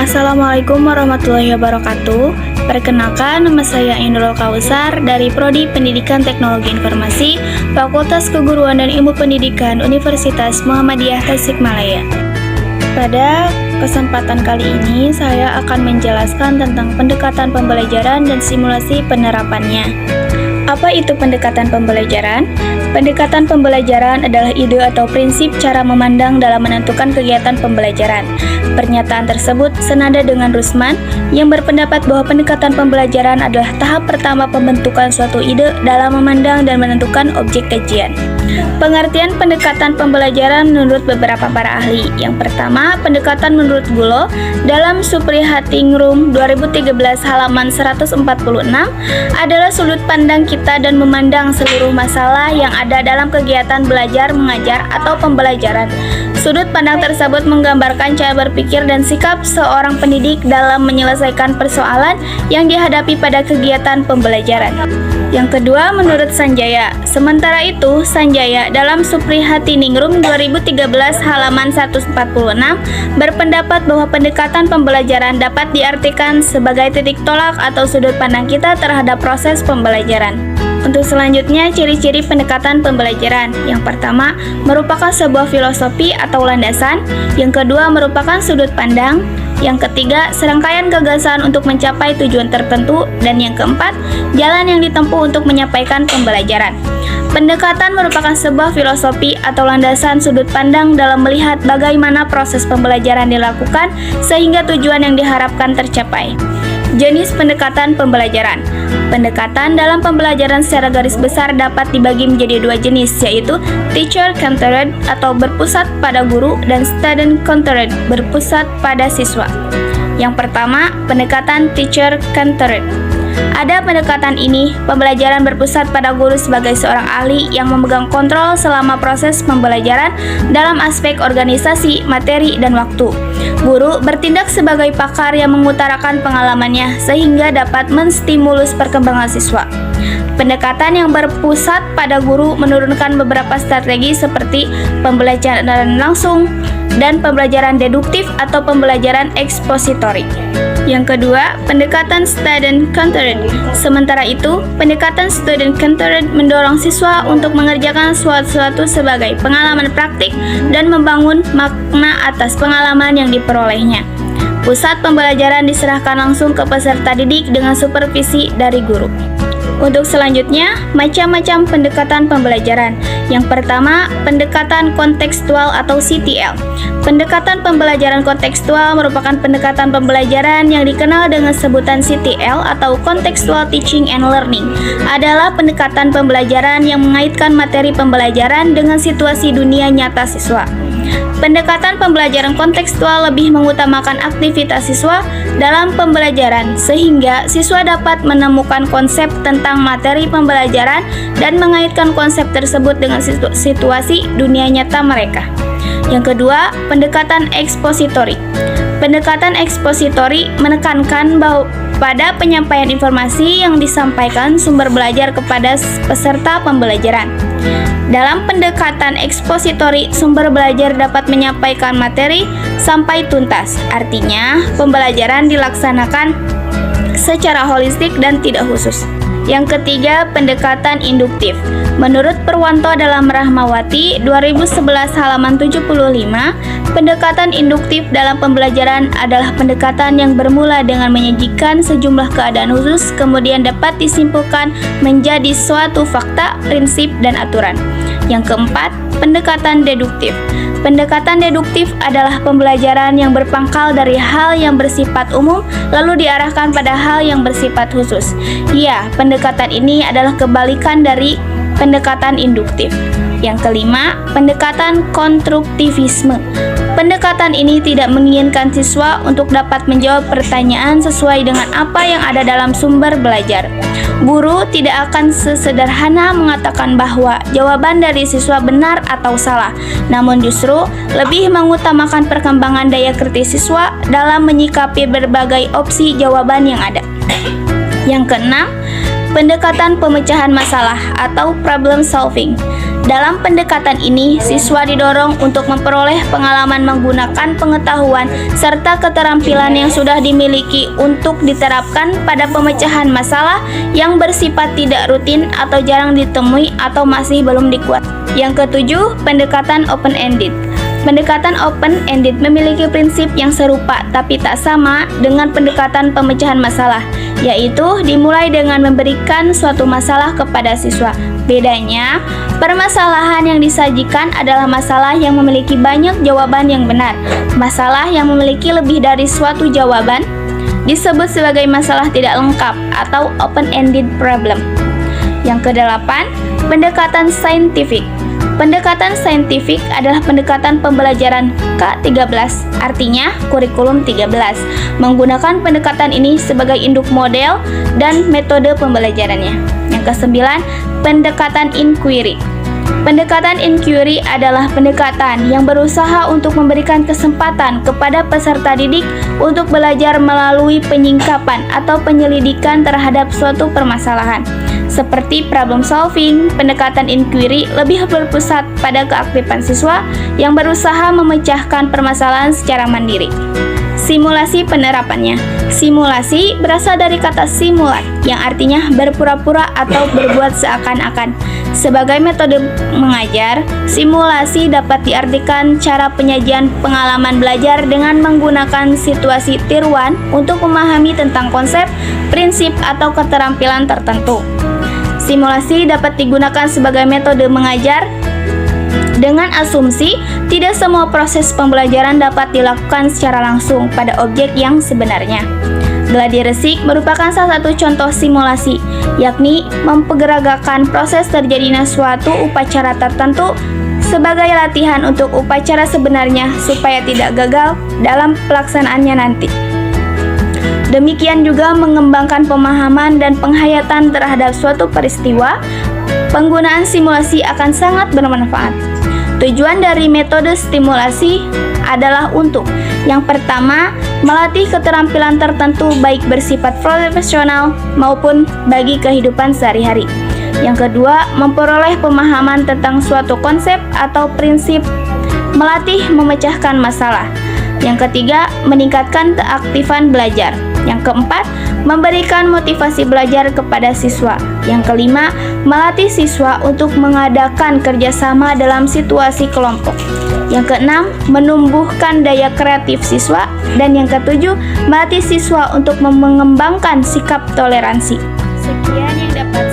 Assalamualaikum warahmatullahi wabarakatuh. Perkenalkan, nama saya Indrul Kausar dari Prodi Pendidikan Teknologi Informasi, Fakultas Keguruan dan Ilmu Pendidikan Universitas Muhammadiyah Tasikmalaya. Pada kesempatan kali ini, saya akan menjelaskan tentang pendekatan pembelajaran dan simulasi penerapannya. Apa itu pendekatan pembelajaran? Pendekatan pembelajaran adalah ide atau prinsip cara memandang dalam menentukan kegiatan pembelajaran. Pernyataan tersebut senada dengan Rusman yang berpendapat bahwa pendekatan pembelajaran adalah tahap pertama pembentukan suatu ide dalam memandang dan menentukan objek kajian. Pengertian pendekatan pembelajaran menurut beberapa para ahli. Yang pertama, pendekatan menurut Gulo dalam Suprihatingrum 2013 halaman 146 adalah sudut pandang kita dan memandang seluruh masalah yang ada dalam kegiatan belajar, mengajar, atau pembelajaran. Sudut pandang tersebut menggambarkan cara berpikir dan sikap seorang pendidik dalam menyelesaikan persoalan yang dihadapi pada kegiatan pembelajaran. Yang kedua, menurut Sanjaya. Sementara itu, Sanjaya dalam Suprihatiningrum 2013 halaman 146 berpendapat bahwa pendekatan pembelajaran dapat diartikan sebagai titik tolak atau sudut pandang kita terhadap proses pembelajaran. Untuk selanjutnya, ciri-ciri pendekatan pembelajaran. Yang pertama, merupakan sebuah filosofi atau landasan. Yang kedua, merupakan sudut pandang. Yang ketiga, serangkaian gagasan untuk mencapai tujuan tertentu. Dan yang keempat, jalan yang ditempuh untuk menyampaikan pembelajaran. Pendekatan merupakan sebuah filosofi atau landasan sudut pandang dalam melihat bagaimana proses pembelajaran dilakukan sehingga tujuan yang diharapkan tercapai. Jenis pendekatan pembelajaran. Pendekatan dalam pembelajaran secara garis besar dapat dibagi menjadi dua jenis, yaitu teacher-centered atau berpusat pada guru dan student-centered berpusat pada siswa. Yang pertama, pendekatan teacher-centered. Pada pendekatan ini, pembelajaran berpusat pada guru sebagai seorang ahli yang memegang kontrol selama proses pembelajaran dalam aspek organisasi, materi, dan waktu. Guru bertindak sebagai pakar yang mengutarakan pengalamannya sehingga dapat menstimulus perkembangan siswa. Pendekatan yang berpusat pada guru menurunkan beberapa strategi seperti pembelajaran langsung dan pembelajaran deduktif atau pembelajaran ekspositori. Yang kedua, pendekatan student-centered. Sementara itu, pendekatan student-centered mendorong siswa untuk mengerjakan sesuatu sebagai pengalaman praktik dan membangun makna atas pengalaman yang diperolehnya. Pusat pembelajaran diserahkan langsung ke peserta didik dengan supervisi dari guru. Untuk selanjutnya, macam-macam pendekatan pembelajaran. Yang pertama, pendekatan kontekstual atau CTL. Pendekatan pembelajaran kontekstual merupakan pendekatan pembelajaran yang dikenal dengan sebutan CTL atau Contextual Teaching and Learning. Adalah pendekatan pembelajaran yang mengaitkan materi pembelajaran dengan situasi dunia nyata siswa. Pendekatan pembelajaran kontekstual lebih mengutamakan aktivitas siswa dalam pembelajaran sehingga siswa dapat menemukan konsep tentang materi pembelajaran dan mengaitkan konsep tersebut dengan situasi dunia nyata mereka. Yang kedua, pendekatan ekspositori. Pendekatan ekspositori menekankan bahwa pada penyampaian informasi yang disampaikan sumber belajar kepada peserta pembelajaran. Dalam pendekatan ekspositori, sumber belajar dapat menyampaikan materi sampai tuntas. Artinya, pembelajaran dilaksanakan secara holistik dan tidak khusus. Yang ketiga, pendekatan induktif. Menurut Purwanto dalam Rahmawati 2011 halaman 75, pendekatan induktif dalam pembelajaran adalah pendekatan yang bermula dengan menyajikan sejumlah keadaan khusus, kemudian dapat disimpulkan menjadi suatu fakta, prinsip, dan aturan. Yang keempat, pendekatan deduktif. Pendekatan deduktif adalah pembelajaran yang berpangkal dari hal yang bersifat umum lalu diarahkan pada hal yang bersifat khusus. Ya, pendekatan ini adalah kebalikan dari pendekatan induktif. Yang kelima, pendekatan konstruktivisme. Pendekatan ini tidak menginginkan siswa untuk dapat menjawab pertanyaan sesuai dengan apa yang ada dalam sumber belajar. Guru tidak akan sesederhana mengatakan bahwa jawaban dari siswa benar atau salah, namun justru lebih mengutamakan perkembangan daya kritis siswa dalam menyikapi berbagai opsi jawaban yang ada. Yang keenam, pendekatan pemecahan masalah atau problem solving. Dalam pendekatan ini, siswa didorong untuk memperoleh pengalaman menggunakan pengetahuan serta keterampilan yang sudah dimiliki untuk diterapkan pada pemecahan masalah yang bersifat tidak rutin atau jarang ditemui atau masih belum dikuat. Yang ketujuh, pendekatan open-ended. Pendekatan open-ended memiliki prinsip yang serupa tapi tak sama dengan pendekatan pemecahan masalah, yaitu dimulai dengan memberikan suatu masalah kepada siswa. Bedanya, permasalahan yang disajikan adalah masalah yang memiliki banyak jawaban yang benar. Masalah yang memiliki lebih dari suatu jawaban disebut sebagai masalah tidak lengkap atau open-ended problem. Yang kedelapan, pendekatan saintifik. Pendekatan saintifik adalah pendekatan pembelajaran K13, artinya kurikulum 13, menggunakan pendekatan ini sebagai induk model dan metode pembelajarannya. Yang kesembilan, pendekatan inquiry. Pendekatan inquiry adalah pendekatan yang berusaha untuk memberikan kesempatan kepada peserta didik untuk belajar melalui penyingkapan atau penyelidikan terhadap suatu permasalahan. Seperti problem solving, pendekatan inquiry lebih berpusat pada keaktifan siswa yang berusaha memecahkan permasalahan secara mandiri. Simulasi penerapannya. Simulasi berasal dari kata simulat, yang artinya berpura-pura atau berbuat seakan-akan. Sebagai metode mengajar, simulasi dapat diartikan cara penyajian pengalaman belajar dengan menggunakan situasi tiruan untuk memahami tentang konsep, prinsip, atau keterampilan tertentu. Simulasi dapat digunakan sebagai metode mengajar dengan asumsi tidak semua proses pembelajaran dapat dilakukan secara langsung pada objek yang sebenarnya. Gladi resik merupakan salah satu contoh simulasi, yakni mempergeragakan proses terjadinya suatu upacara tertentu sebagai latihan untuk upacara sebenarnya supaya tidak gagal dalam pelaksanaannya nanti. Demikian juga mengembangkan pemahaman dan penghayatan terhadap suatu peristiwa, penggunaan simulasi akan sangat bermanfaat. Tujuan dari metode stimulasi adalah untuk yang pertama, melatih keterampilan tertentu baik bersifat profesional maupun bagi kehidupan sehari-hari. Yang kedua, memperoleh pemahaman tentang suatu konsep atau prinsip, melatih memecahkan masalah. Yang ketiga, meningkatkan keaktifan belajar. Yang keempat, memberikan motivasi belajar kepada siswa. Yang kelima, melatih siswa untuk mengadakan kerjasama dalam situasi kelompok. Yang keenam, menumbuhkan daya kreatif siswa. Dan yang ketujuh, melatih siswa untuk mengembangkan sikap toleransi. Sekian yang dapat